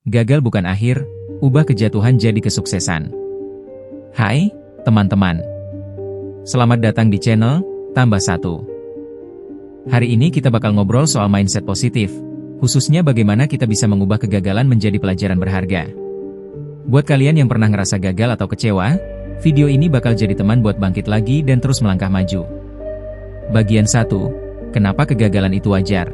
Gagal bukan akhir, ubah kejatuhan jadi kesuksesan. Hai, teman-teman. Selamat datang di channel Tambah Satu. Hari ini kita bakal ngobrol soal mindset positif, khususnya bagaimana kita bisa mengubah kegagalan menjadi pelajaran berharga. Buat kalian yang pernah ngerasa gagal atau kecewa, video ini bakal jadi teman buat bangkit lagi dan terus melangkah maju. Bagian 1. Kenapa kegagalan itu wajar?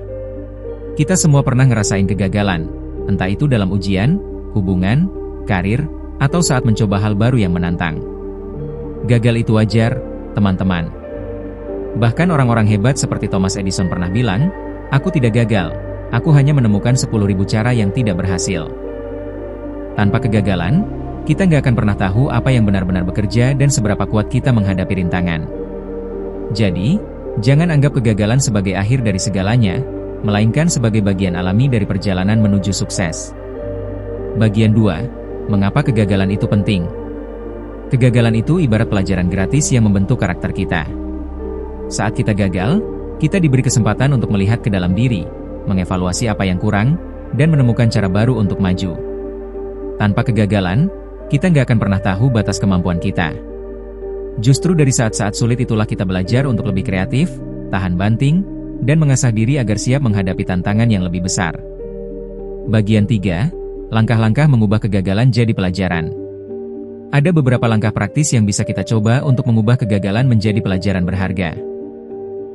Kita semua pernah ngerasain kegagalan, entah itu dalam ujian, hubungan, karir, atau saat mencoba hal baru yang menantang. Gagal itu wajar, teman-teman. Bahkan orang-orang hebat seperti Thomas Edison pernah bilang, "Aku tidak gagal, aku hanya menemukan 10.000 cara yang tidak berhasil." Tanpa kegagalan, kita nggak akan pernah tahu apa yang benar-benar bekerja dan seberapa kuat kita menghadapi rintangan. Jadi, jangan anggap kegagalan sebagai akhir dari segalanya, melainkan sebagai bagian alami dari perjalanan menuju sukses. Bagian 2. Mengapa kegagalan itu penting? Kegagalan itu ibarat pelajaran gratis yang membentuk karakter kita. Saat kita gagal, kita diberi kesempatan untuk melihat ke dalam diri, mengevaluasi apa yang kurang, dan menemukan cara baru untuk maju. Tanpa kegagalan, kita nggak akan pernah tahu batas kemampuan kita. Justru dari saat-saat sulit itulah kita belajar untuk lebih kreatif, tahan banting, dan mengasah diri agar siap menghadapi tantangan yang lebih besar. Bagian 3. Langkah-langkah mengubah kegagalan jadi pelajaran. Ada beberapa langkah praktis yang bisa kita coba untuk mengubah kegagalan menjadi pelajaran berharga.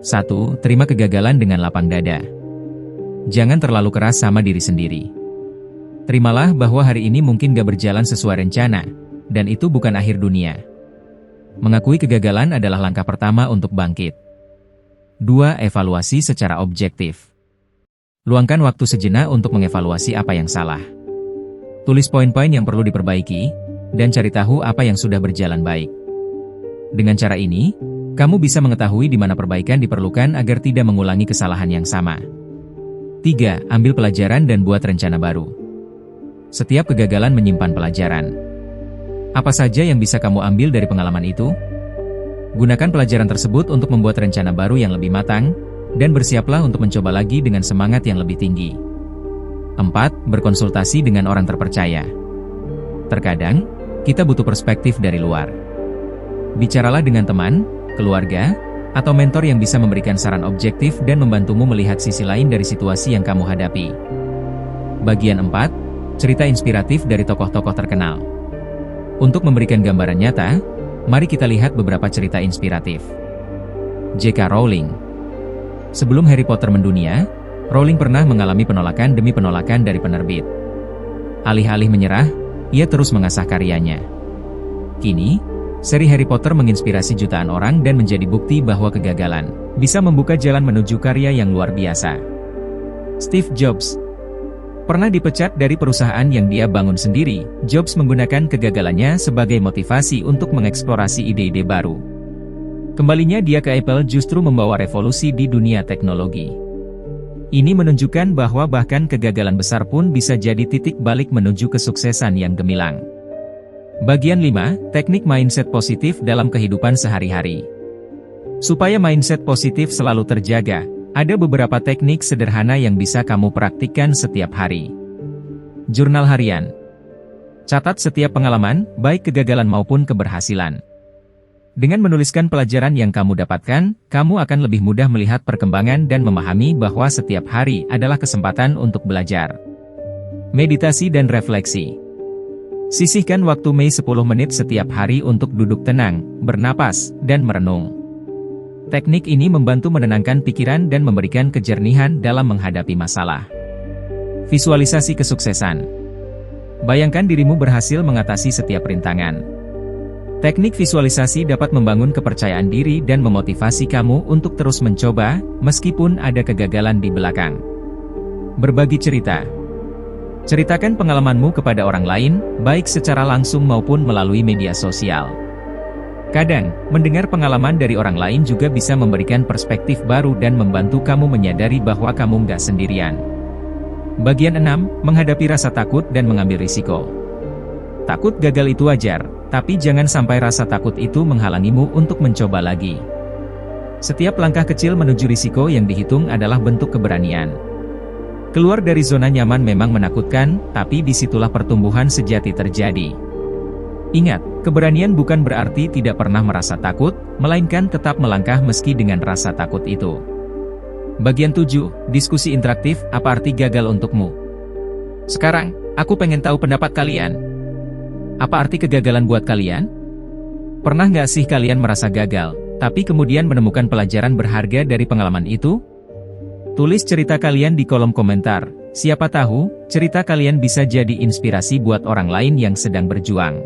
1. Terima kegagalan dengan lapang dada. Jangan terlalu keras sama diri sendiri. Terimalah bahwa hari ini mungkin gak berjalan sesuai rencana, dan itu bukan akhir dunia. Mengakui kegagalan adalah langkah pertama untuk bangkit. 2. Evaluasi secara objektif. Luangkan waktu sejenak untuk mengevaluasi apa yang salah. Tulis poin-poin yang perlu diperbaiki, dan cari tahu apa yang sudah berjalan baik. Dengan cara ini, kamu bisa mengetahui di mana perbaikan diperlukan agar tidak mengulangi kesalahan yang sama. 3. Ambil pelajaran dan buat rencana baru. Setiap kegagalan menyimpan pelajaran. Apa saja yang bisa kamu ambil dari pengalaman itu? Gunakan pelajaran tersebut untuk membuat rencana baru yang lebih matang, dan bersiaplah untuk mencoba lagi dengan semangat yang lebih tinggi. 4. Berkonsultasi dengan orang terpercaya. Terkadang, kita butuh perspektif dari luar. Bicaralah dengan teman, keluarga, atau mentor yang bisa memberikan saran objektif dan membantumu melihat sisi lain dari situasi yang kamu hadapi. Bagian 4. Cerita inspiratif dari tokoh-tokoh terkenal. Untuk memberikan gambaran nyata, mari kita lihat beberapa cerita inspiratif. J.K. Rowling. Sebelum Harry Potter mendunia, Rowling pernah mengalami penolakan demi penolakan dari penerbit. Alih-alih menyerah, ia terus mengasah karyanya. Kini, seri Harry Potter menginspirasi jutaan orang dan menjadi bukti bahwa kegagalan bisa membuka jalan menuju karya yang luar biasa. Steve Jobs. Pernah dipecat dari perusahaan yang dia bangun sendiri, Jobs menggunakan kegagalannya sebagai motivasi untuk mengeksplorasi ide-ide baru. Kembalinya dia ke Apple justru membawa revolusi di dunia teknologi. Ini menunjukkan bahwa bahkan kegagalan besar pun bisa jadi titik balik menuju kesuksesan yang gemilang. Bagian 5. Teknik mindset positif dalam kehidupan sehari-hari. Supaya mindset positif selalu terjaga, ada beberapa teknik sederhana yang bisa kamu praktikkan setiap hari. Jurnal harian. Catat setiap pengalaman, baik kegagalan maupun keberhasilan. Dengan menuliskan pelajaran yang kamu dapatkan, kamu akan lebih mudah melihat perkembangan dan memahami bahwa setiap hari adalah kesempatan untuk belajar. Meditasi dan refleksi. Sisihkan waktu 10 menit setiap hari untuk duduk tenang, bernapas, dan merenung. Teknik ini membantu menenangkan pikiran dan memberikan kejernihan dalam menghadapi masalah. Visualisasi kesuksesan. Bayangkan dirimu berhasil mengatasi setiap rintangan. Teknik visualisasi dapat membangun kepercayaan diri dan memotivasi kamu untuk terus mencoba, meskipun ada kegagalan di belakang. Berbagi cerita. Ceritakan pengalamanmu kepada orang lain, baik secara langsung maupun melalui media sosial. Kadang, mendengar pengalaman dari orang lain juga bisa memberikan perspektif baru dan membantu kamu menyadari bahwa kamu nggak sendirian. Bagian 6. Menghadapi rasa takut dan mengambil risiko. Takut gagal itu wajar, tapi jangan sampai rasa takut itu menghalangimu untuk mencoba lagi. Setiap langkah kecil menuju risiko yang dihitung adalah bentuk keberanian. Keluar dari zona nyaman memang menakutkan, tapi disitulah pertumbuhan sejati terjadi. Ingat, keberanian bukan berarti tidak pernah merasa takut, melainkan tetap melangkah meski dengan rasa takut itu. Bagian 7, diskusi interaktif, apa arti gagal untukmu? Sekarang, aku pengen tahu pendapat kalian. Apa arti kegagalan buat kalian? Pernah nggak sih kalian merasa gagal, tapi kemudian menemukan pelajaran berharga dari pengalaman itu? Tulis cerita kalian di kolom komentar, siapa tahu, cerita kalian bisa jadi inspirasi buat orang lain yang sedang berjuang.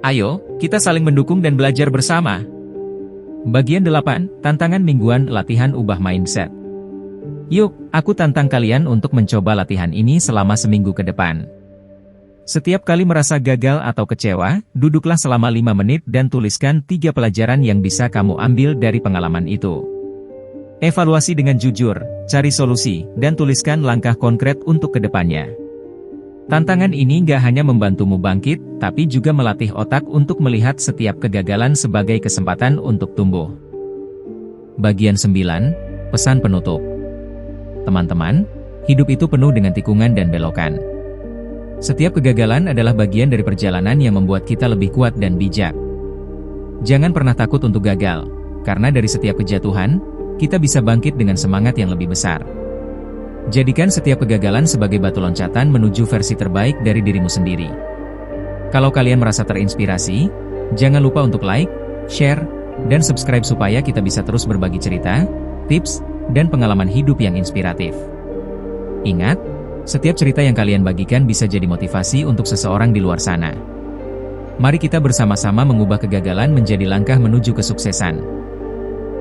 Ayo, kita saling mendukung dan belajar bersama. Bagian 8, tantangan mingguan latihan ubah mindset. Yuk, aku tantang kalian untuk mencoba latihan ini selama seminggu ke depan. Setiap kali merasa gagal atau kecewa, duduklah selama 5 menit dan tuliskan 3 pelajaran yang bisa kamu ambil dari pengalaman itu. Evaluasi dengan jujur, cari solusi, dan tuliskan langkah konkret untuk kedepannya. Tantangan ini nggak hanya membantumu bangkit, tapi juga melatih otak untuk melihat setiap kegagalan sebagai kesempatan untuk tumbuh. Bagian 9, pesan penutup. Teman-teman, hidup itu penuh dengan tikungan dan belokan. Setiap kegagalan adalah bagian dari perjalanan yang membuat kita lebih kuat dan bijak. Jangan pernah takut untuk gagal, karena dari setiap kejatuhan, kita bisa bangkit dengan semangat yang lebih besar. Jadikan setiap kegagalan sebagai batu loncatan menuju versi terbaik dari dirimu sendiri. Kalau kalian merasa terinspirasi, jangan lupa untuk like, share, dan subscribe supaya kita bisa terus berbagi cerita, tips, dan pengalaman hidup yang inspiratif. Ingat, setiap cerita yang kalian bagikan bisa jadi motivasi untuk seseorang di luar sana. Mari kita bersama-sama mengubah kegagalan menjadi langkah menuju kesuksesan.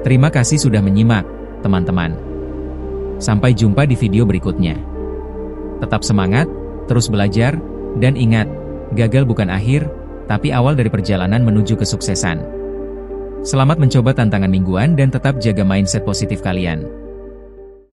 Terima kasih sudah menyimak, teman-teman. Sampai jumpa di video berikutnya. Tetap semangat, terus belajar, dan ingat, gagal bukan akhir, tapi awal dari perjalanan menuju kesuksesan. Selamat mencoba tantangan mingguan dan tetap jaga mindset positif kalian.